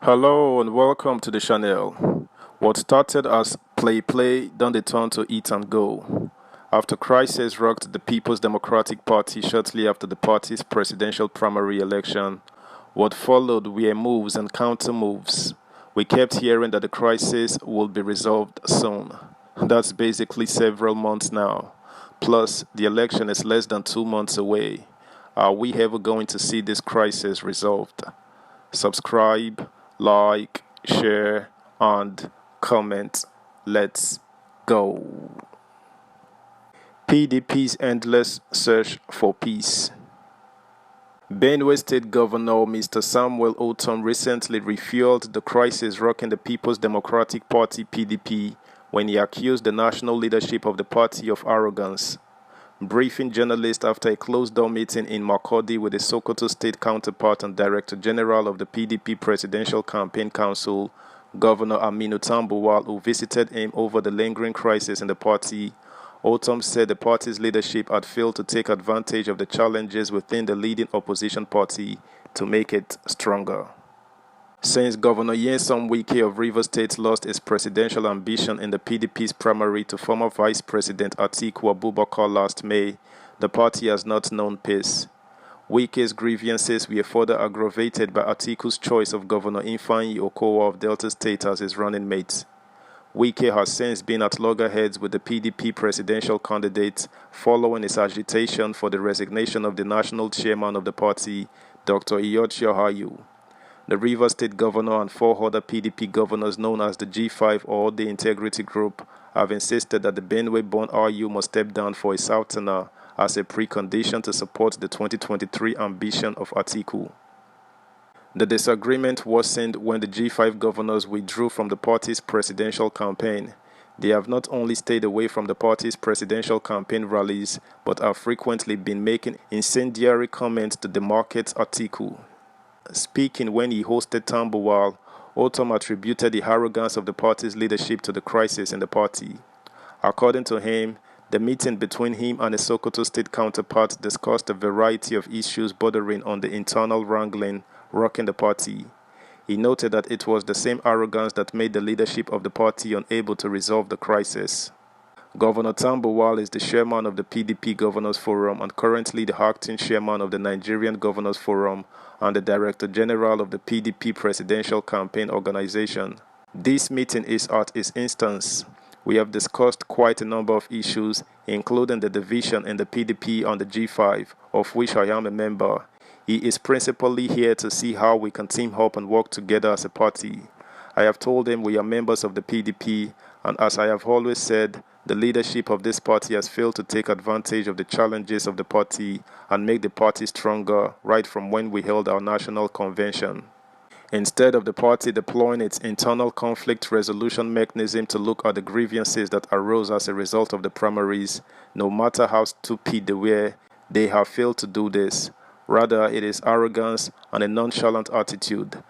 Hello and welcome to the channel. What started as play done the turn to eat and go. After crisis rocked the People's Democratic Party shortly after the party's presidential primary election, what followed were moves and counter moves. We kept hearing that the crisis would be resolved soon. That's basically several months now. Plus, the election is less than 2 months away. Are we ever going to see this crisis resolved? Subscribe, like, share, and comment. Let's go. PDP's endless search for peace. Benue State Governor Mr. Samuel Ortom recently refueled the crisis rocking the People's Democratic Party (PDP) when he accused the national leadership of the party of arrogance. Briefing journalists after a closed-door meeting in Makurdi with the Sokoto State counterpart and Director General of the PDP Presidential Campaign Council, Governor Aminu Tambuwal, who visited him over the lingering crisis in the party, Ortom said the party's leadership had failed to take advantage of the challenges within the leading opposition party to make it stronger. Since Governor Nyesom Wike of Rivers State lost his presidential ambition in the PDP's primary to former Vice President Atiku Abubakar last May, the party has not known peace. Wike's grievances were further aggravated by Atiku's choice of Governor Ifeanyi Okowa of Delta State as his running mate. Wike has since been at loggerheads with the PDP presidential candidate following his agitation for the resignation of the national chairman of the party, Dr. Iyorchia Ayu. The Rivers State Governor and 4 other PDP governors known as the G5 or the Integrity Group have insisted that the Benue-born Ayu must step down for a Southerner as a precondition to support the 2023 ambition of Atiku. The disagreement worsened when the G5 governors withdrew from the party's presidential campaign. They have not only stayed away from the party's presidential campaign rallies, but have frequently been making incendiary comments to demarcate Atiku. Speaking when he hosted Tambuwal, Ortom attributed the arrogance of the party's leadership to the crisis in the party. According to him, the meeting between him and his Sokoto State counterpart discussed a variety of issues bordering on the internal wrangling rocking the party. He noted that it was the same arrogance that made the leadership of the party unable to resolve the crisis. Governor Tambuwal is the chairman of the PDP Governors Forum and currently the acting chairman of the Nigerian Governors Forum and the Director General of the PDP Presidential Campaign Organization. This meeting is at his instance. We have discussed quite a number of issues, including the division in the PDP and the G5, of which I am a member. He is principally here to see how we can team up and work together as a party. I have told him we are members of the PDP, and as I have always said, the leadership of this party has failed to take advantage of the challenges of the party and make the party stronger right from when we held our national convention. Instead of the party deploying its internal conflict resolution mechanism to look at the grievances that arose as a result of the primaries, no matter how stupid they were, they have failed to do this. Rather, it is arrogance and a nonchalant attitude.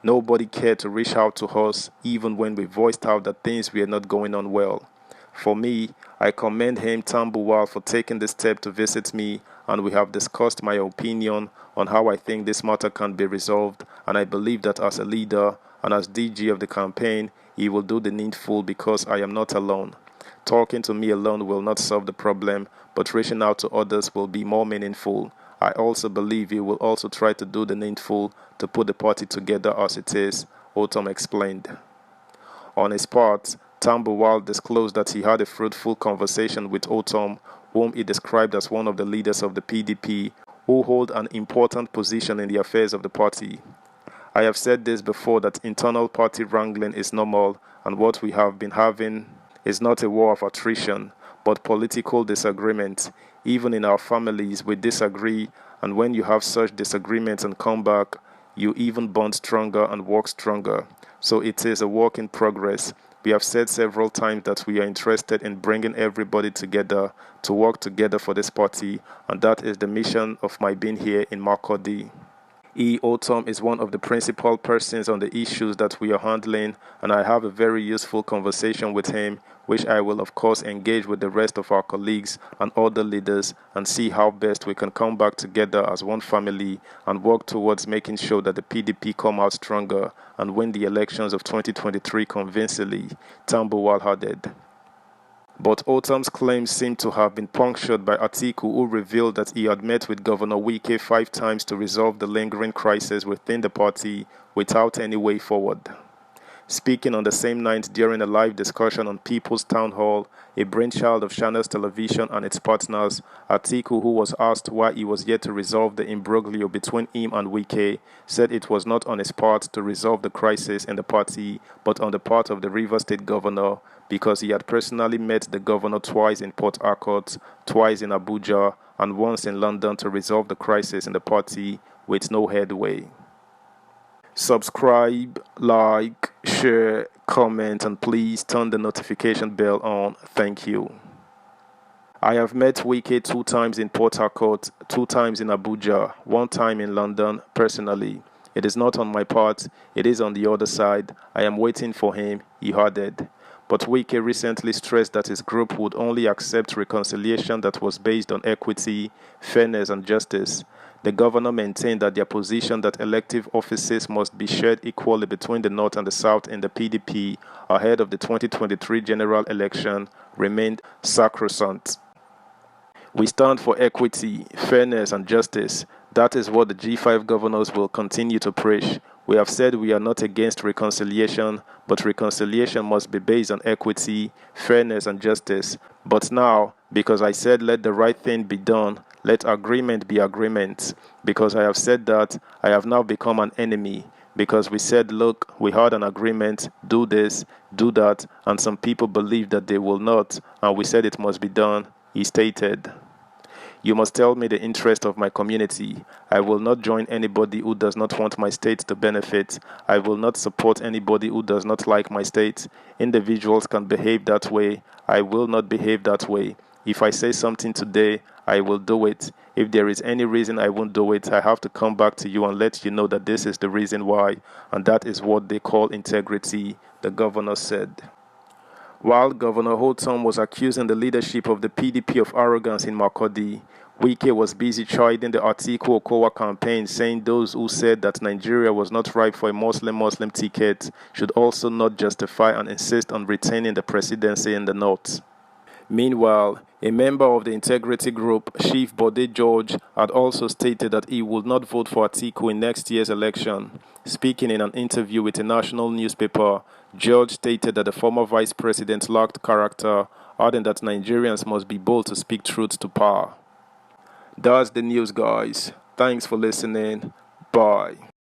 Nobody cared to reach out to us even when we voiced out that things were not going on well. For me, I commend him, Tambuwal, for taking the step to visit me, and we have discussed my opinion on how I think this matter can be resolved, and I believe that as a leader and as DG of the campaign, he will do the needful because I am not alone. Talking to me alone will not solve the problem, but reaching out to others will be more meaningful. I also believe he will also try to do the needful to put the party together as it is, Ortom explained. On his part, Tambuwal disclosed that he had a fruitful conversation with Ortom, whom he described as one of the leaders of the PDP, who hold an important position in the affairs of the party. I have said this before that internal party wrangling is normal, and what we have been having is not a war of attrition, but political disagreement. Even in our families, we disagree, and when you have such disagreements and come back, you even bond stronger and work stronger. So it is a work in progress. We have said several times that we are interested in bringing everybody together to work together for this party, and that is the mission of my being here in Makurdi. Otom is one of the principal persons on the issues that we are handling, and I have a very useful conversation with him, which I will of course engage with the rest of our colleagues and other leaders and see how best we can come back together as one family and work towards making sure that the PDP come out stronger and win the elections of 2023 convincingly. Tambuwal added. But Otam's claims seem to have been punctured by Atiku, who revealed that he had met with Governor Wike 5 times to resolve the lingering crisis within the party without any way forward. Speaking on the same night during a live discussion on People's Town Hall, a brainchild of Channels Television and its partners, Atiku, who was asked why he was yet to resolve the imbroglio between him and Wike, said it was not on his part to resolve the crisis in the party, but on the part of the Rivers State Governor, because he had personally met the governor twice in Port Harcourt, twice in Abuja, and once in London to resolve the crisis in the party with no headway. Subscribe, like, share, comment, and please turn the notification bell on. Thank you. I have met Wike 2 times in Port Harcourt, 2 times in Abuja, 1 time in London personally. It is not on my part, it is on the other side. I am waiting for him, he added. But Wike recently stressed that his group would only accept reconciliation that was based on equity, fairness, and justice. The governor maintained that their position that elective offices must be shared equally between the North and the South in the PDP ahead of the 2023 general election remained sacrosanct. We stand for equity, fairness, and justice. That is what the G5 governors will continue to preach. We have said we are not against reconciliation, but reconciliation must be based on equity, fairness, and justice. But now, because I said let the right thing be done, let agreement be agreement. Because I have said that, I have now become an enemy. Because we said, look, we had an agreement, do this, do that, and some people believe that they will not, and we said it must be done, he stated. You must tell me the interest of my community. I will not join anybody who does not want my state to benefit. I will not support anybody who does not like my state. Individuals can behave that way. I will not behave that way. If I say something today, I will do it. If there is any reason I won't do it, I have to come back to you and let you know that this is the reason why. And that is what they call integrity, the governor said. While Governor Otom was accusing the leadership of the PDP of arrogance in Makurdi, Wike was busy chiding the Atiku Okowa campaign, saying those who said that Nigeria was not ripe for a Muslim ticket should also not justify and insist on retaining the presidency in the North. Meanwhile, a member of the Integrity Group, Chief Bode George, had also stated that he would not vote for Atiku in next year's election. Speaking in an interview with a national newspaper, George stated that the former vice president lacked character, adding that Nigerians must be bold to speak truth to power. That's the news, guys. Thanks for listening. Bye.